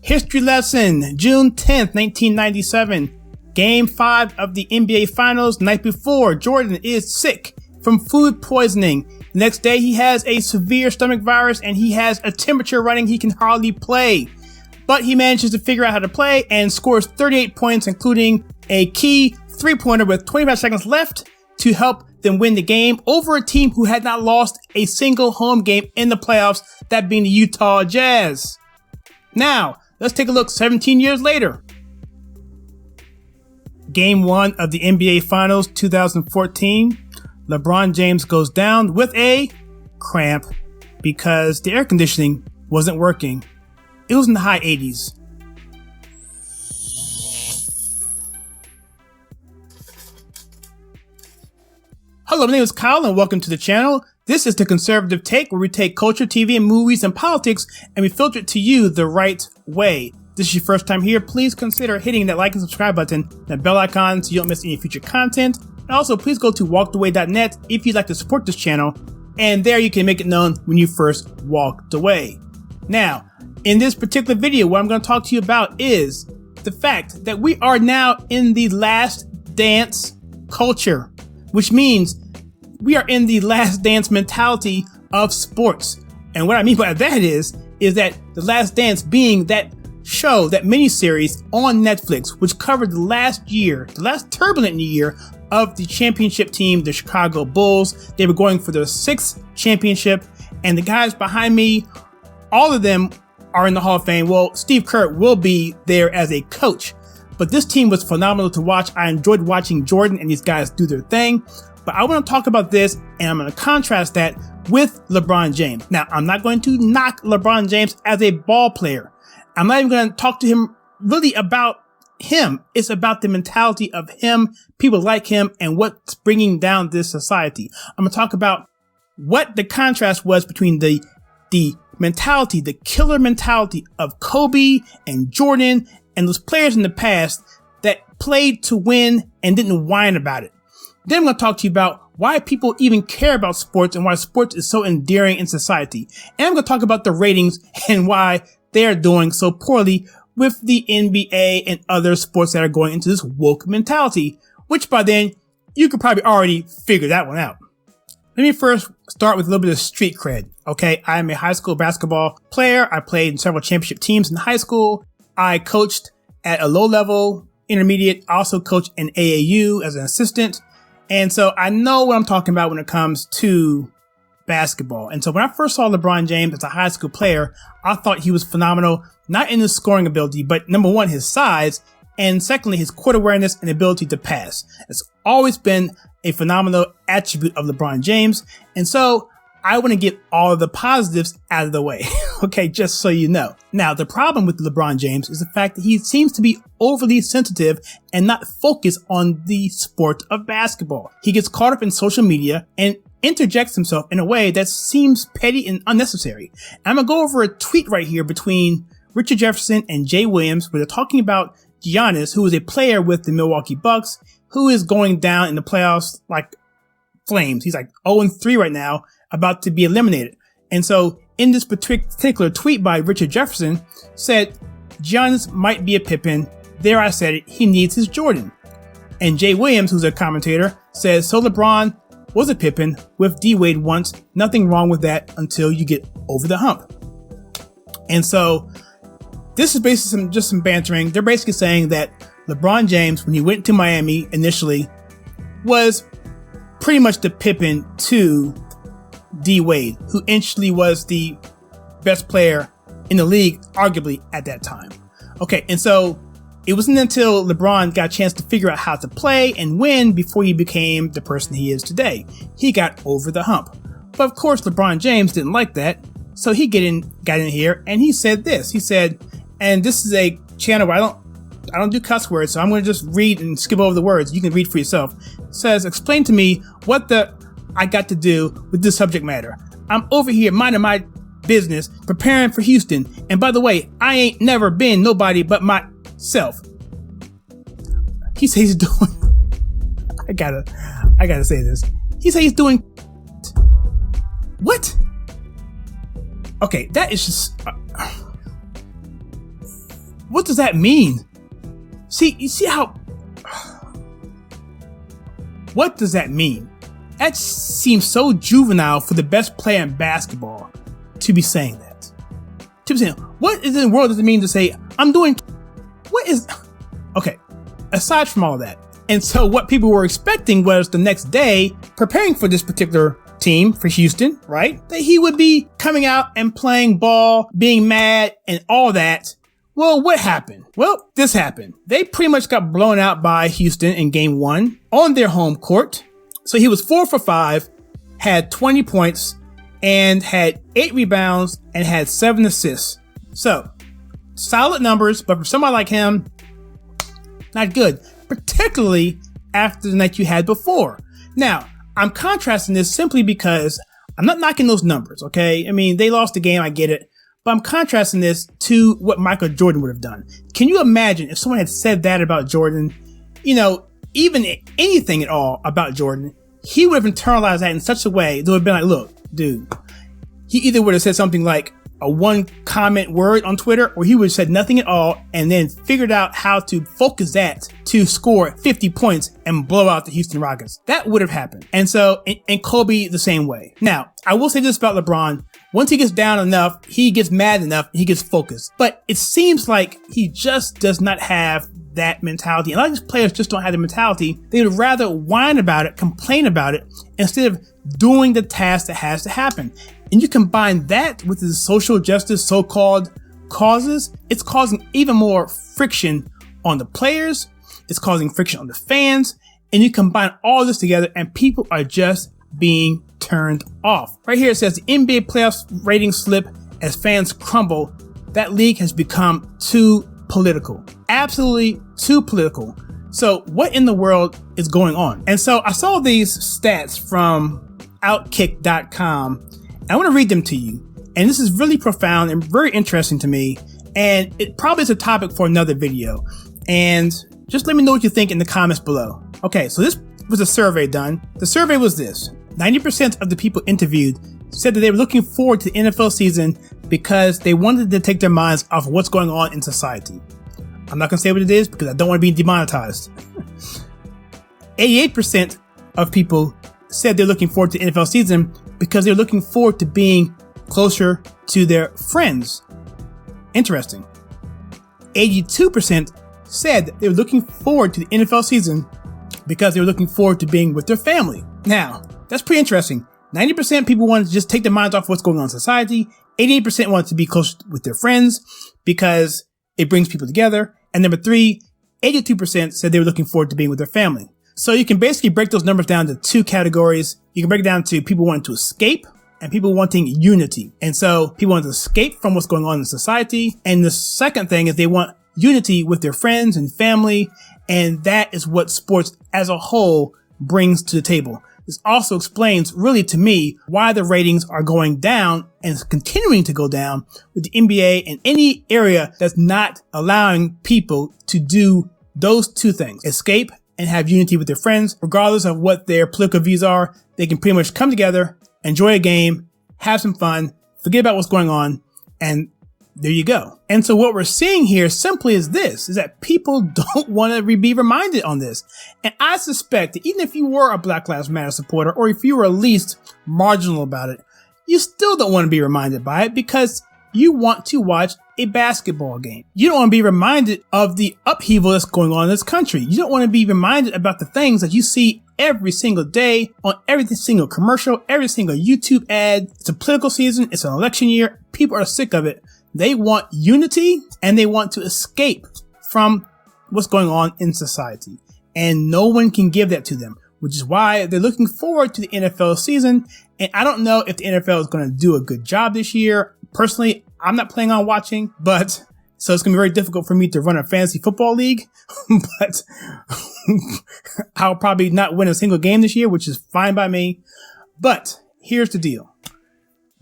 History lesson, June 10th, 1997. Game 5 of the NBA Finals. Night before, Jordan is sick from food poisoning. The next day, he has a severe stomach virus and he has a temperature running. He can hardly play. But he manages to figure out how to play and scores 38 points, including a key three-pointer with 25 seconds left to help them win the game over a team who had not lost a single home game in the playoffs, that being the Utah Jazz. Now, let's take a look 17 years later. Game 1 of the NBA Finals 2014. LeBron James goes down with a cramp because the air conditioning wasn't working. It was in the high 80s. Hello, my name is Kyle and welcome to the channel. This is The Conservative Take, where we take culture, TV, and movies and politics and we filter it to you the right way. If this is your first time here, please consider hitting that like and subscribe button, that bell icon so you don't miss any future content. And also, please go to walkedaway.net if you'd like to support this channel, and there you can make it known when you first walked away. Now, in this particular video, what I'm going to talk to you about is the fact that we are now in the last dance culture, which means we are in the last dance mentality of sports. And what I mean by that is that the last dance being that show, that miniseries on Netflix, which covered the last turbulent year of the championship team, the Chicago Bulls. They were going for their 6th championship, and the guys behind me, all of them are in the Hall of Fame. Well, Steve Kerr will be there as a coach, but this team was phenomenal to watch. I enjoyed watching Jordan and these guys do their thing, but I want to talk about this, and I'm going to contrast that with LeBron James. Now, I'm not going to knock LeBron James as a ball player. I'm not even going to talk to him really about him. It's about the mentality of him, people like him, and what's bringing down this society. I'm going to talk about what the contrast was between the mentality, the killer mentality of Kobe and Jordan and those players in the past that played to win and didn't whine about it. Then I'm going to talk to you about why people even care about sports and why sports is so endearing in society. And I'm going to talk about the ratings and why they're doing so poorly with the NBA and other sports that are going into this woke mentality, which by then you could probably already figure that one out. Let me first start with a little bit of street cred. Okay, I'm a high school basketball player. I played in several championship teams in high school. I coached at a low level, intermediate. I also coached in AAU as an assistant. And so I know what I'm talking about when it comes to basketball. And so when I first saw LeBron James as a high school player, I thought he was phenomenal, not in his scoring ability, but number one, his size, and secondly, his court awareness and ability to pass. It's always been a phenomenal attribute of LeBron James. And so I want to get all of the positives out of the way. Okay, just so you know. Now, the problem with LeBron James is the fact that he seems to be overly sensitive and not focused on the sport of basketball. He gets caught up in social media and interjects himself in a way that seems petty and unnecessary. I'm going to go over a tweet right here between Richard Jefferson and Jay Williams, where they're talking about Giannis, who is a player with the Milwaukee Bucks, who is going down in the playoffs like flames. He's like 0-3 right now, about to be eliminated. And so in this particular tweet by Richard Jefferson said, Giannis might be a Pippen. There I said it. He needs his Jordan. And Jay Williams, who's a commentator, says, so LeBron was a Pippen with D-Wade once. Nothing wrong with that until you get over the hump. And so this is basically just some bantering. They're basically saying that LeBron James, when he went to Miami initially, was pretty much the Pippen to D-Wade, who initially was the best player in the league, arguably at that time. Okay, and so it wasn't until LeBron got a chance to figure out how to play and win before he became the person he is today. He got over the hump. But of course, LeBron James didn't like that, so he got in here and he said this. He said, and this is a channel where I don't do cuss words, so I'm going to just read and skip over the words. You can read for yourself. It says, explain to me what I got to do with this subject matter. I'm over here minding my business, preparing for Houston. And by the way, I ain't never been nobody but myself. He says he's doing, I gotta say this. He says he's doing, what? Okay, that is just, What does that mean? See, you see how... What does that mean? That seems so juvenile for the best player in basketball to be saying that. To be saying, what in the world does it mean to say, I'm doing... What is... Okay, aside from all of that. And so what people were expecting was the next day, preparing for this particular team for Houston, right? That he would be coming out and playing ball, being mad and all that. Well, what happened? Well, this happened. They pretty much got blown out by Houston in game 1 on their home court. So he was 4 for 5, had 20 points, and had 8 rebounds and had 7 assists. So, solid numbers, but for somebody like him, not good, particularly after the night you had before. Now, I'm contrasting this simply because I'm not knocking those numbers, okay? I mean, they lost the game, I get it. But I'm contrasting this to what Michael Jordan would have done. Can you imagine if someone had said that about Jordan? You know, even anything at all about Jordan, he would have internalized that in such a way that would have been like, look, dude, he either would have said something like a one comment word on Twitter, or he would have said nothing at all and then figured out how to focus that to score 50 points and blow out the Houston Rockets. That would have happened. And so, and Kobe the same way. Now, I will say this about LeBron. Once he gets down enough, he gets mad enough, he gets focused. But it seems like he just does not have that mentality. And a lot of these players just don't have the mentality. They would rather whine about it, complain about it, instead of doing the task that has to happen. And you combine that with the social justice so-called causes, it's causing even more friction on the players, it's causing friction on the fans, and you combine all this together and people are just being turned off. Right here it says the NBA playoffs ratings slip as fans crumble. That league has become too political. Absolutely too political. So what in the world is going on? And so I saw these stats from Outkick.com. I want to read them to you. And this is really profound and very interesting to me. And it probably is a topic for another video. And just let me know what you think in the comments below. Okay, so this was a survey done. The survey was this. 90% of the people interviewed said that they were looking forward to the NFL season because they wanted to take their minds off of what's going on in society. I'm not going to say what it is because I don't want to be demonetized. 88% of people said they're looking forward to the NFL season because they're looking forward to being closer to their friends. Interesting. 82% said that they were looking forward to the NFL season because they were looking forward to being with their family. Now, that's pretty interesting. 90% people want to just take their minds off what's going on in society. 88% want to be close with their friends because it brings people together. And number 3, 82% said they were looking forward to being with their family. So you can basically break those numbers down to 2 categories. You can break it down to people wanting to escape and people wanting unity. And so people want to escape from what's going on in society. And the second thing is they want unity with their friends and family. And that is what sports as a whole brings to the table. This also explains really to me why the ratings are going down and continuing to go down with the NBA and any area that's not allowing people to do those 2 things, escape and have unity with their friends. Regardless of what their political views are, they can pretty much come together, enjoy a game, have some fun, forget about what's going on, and there you go. And so what we're seeing here simply is this, is that people don't want to be reminded on this. And I suspect that even if you were a Black Lives Matter supporter, or if you were at least marginal about it, you still don't want to be reminded by it because you want to watch a basketball game. You don't want to be reminded of the upheaval that's going on in this country. You don't want to be reminded about the things that you see every single day on every single commercial, every single YouTube ad. It's a political season. It's an election year. People are sick of it. They want unity and they want to escape from what's going on in society. And no one can give that to them, which is why they're looking forward to the NFL season. And I don't know if the NFL is going to do a good job this year. Personally, I'm not planning on watching, but so it's going to be very difficult for me to run a fantasy football league, but I'll probably not win a single game this year, which is fine by me. But here's the deal.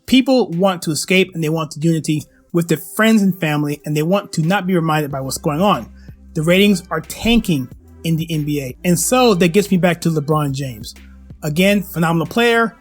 People want to escape and they want the unity with their friends and family, and they want to not be reminded by what's going on. The ratings are tanking in the NBA. And so that gets me back to LeBron James. Again, phenomenal player.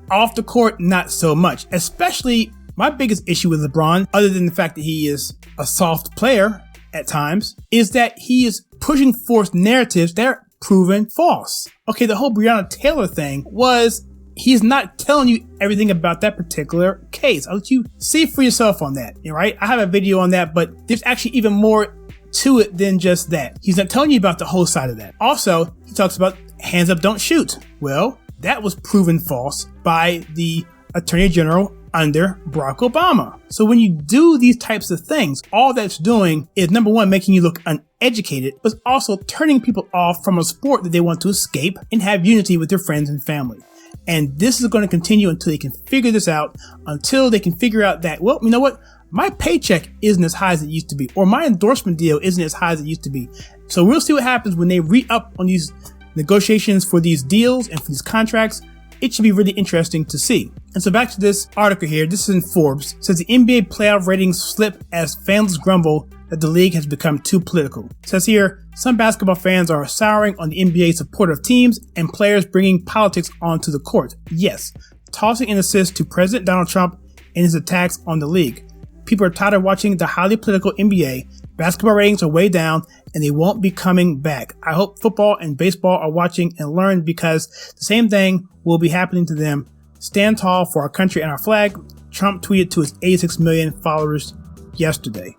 Off the court, not so much. Especially my biggest issue with LeBron, other than the fact that he is a soft player, at times is that he is pushing forth narratives that are proven false. Okay, the whole Breonna Taylor thing was he's not telling you everything about that particular case. I'll let you see for yourself on that, right? I have a video on that, but there's actually even more to it than just that. He's not telling you about the whole side of that. Also, he talks about hands up, don't shoot. Well, that was proven false by the Attorney General under Barack Obama. So when you do these types of things, all that's doing is, number one, making you look uneducated, but also turning people off from a sport that they want to escape and have unity with their friends and family. And this is going to continue until they can figure this out, until they can figure out that, well, you know what? My paycheck isn't as high as it used to be, or my endorsement deal isn't as high as it used to be. So we'll see what happens when they re-up on these negotiations for these deals and for these contracts. It should be really interesting to see. And so back to this article here. This is in Forbes. It says the NBA playoff ratings slip as fans grumble that the league has become too political. It says here, some basketball fans are souring on the NBA's support of teams and players bringing politics onto the court. Yes, tossing an assist to President Donald Trump and his attacks on the league. People are tired of watching the highly political NBA. Basketball ratings are way down and they won't be coming back. I hope football and baseball are watching and learn, because the same thing will be happening to them. Stand tall for our country and our flag, Trump tweeted to his 86 million followers yesterday.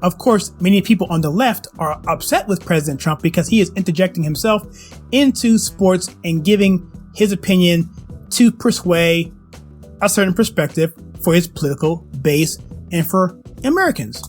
Of course, many people on the left are upset with President Trump because he is interjecting himself into sports and giving his opinion to persuade a certain perspective for his political base and for Americans.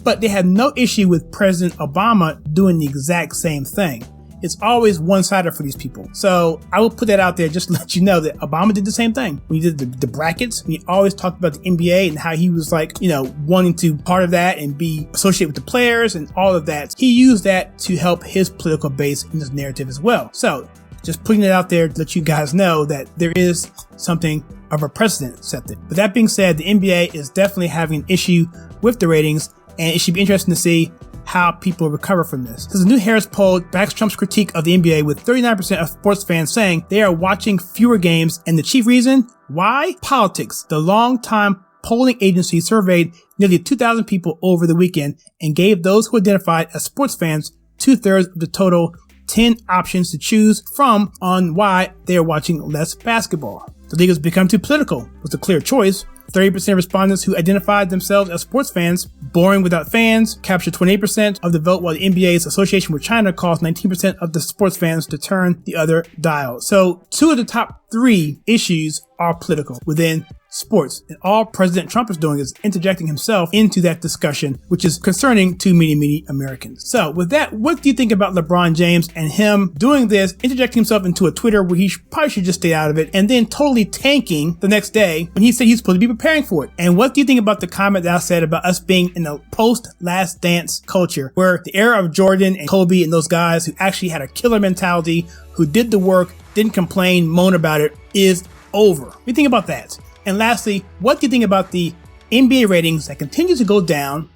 But they have no issue with President Obama doing the exact same thing. It's always one-sided for these people. So I will put that out there just to let you know that Obama did the same thing. When he did the brackets, he always talked about the NBA and how he was like, wanting to part of that and be associated with the players and all of that. He used that to help his political base in his narrative as well. So just putting it out there to let you guys know that there is something of a precedent set there. With that being said, the NBA is definitely having an issue with the ratings, and it should be interesting to see how people recover from this. There's a new Harris poll backs Trump's critique of the NBA, with 39% of sports fans saying they are watching fewer games, and the chief reason? Why? Politics. The long-time polling agency surveyed nearly 2,000 people over the weekend and gave those who identified as sports fans 2/3 of the total 10 options to choose from on why they are watching less basketball. The league has become too political was a clear choice. 30% of respondents who identified themselves as sports fans, boring without fans, captured 28% of the vote, while the NBA's association with China caused 19% of the sports fans to turn the other dial. So 2 of the top 3 issues are political within sports. And all President Trump is doing is interjecting himself into that discussion, which is concerning to many Americans. So with that, what do you think about LeBron James and him doing this, interjecting himself into a Twitter where he probably should just stay out of it, and then totally tanking the next day when he said he's supposed to be preparing for it? And what do you think about the comment that I said about us being in a post-Last Dance culture, where the era of Jordan and Kobe and those guys who actually had a killer mentality, who did the work, didn't complain, moan about it, is over? What do you think about that? And lastly, what do you think about the NBA ratings that continue to go down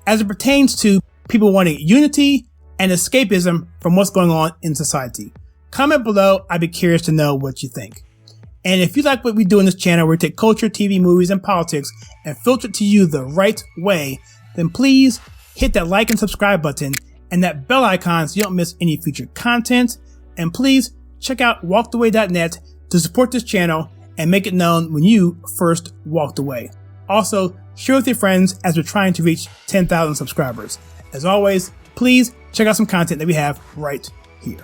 as it pertains to people wanting unity and escapism from what's going on in society? Comment below. I'd be curious to know what you think. And if you like what we do in this channel, where we take culture, TV, movies, and politics and filter it to you the right way, then please hit that like and subscribe button and that bell icon so you don't miss any future content. And please check out walkedaway.net to support this channel and make it known when you first walked away. Also, share with your friends as we're trying to reach 10,000 subscribers. As always, please check out some content that we have right here.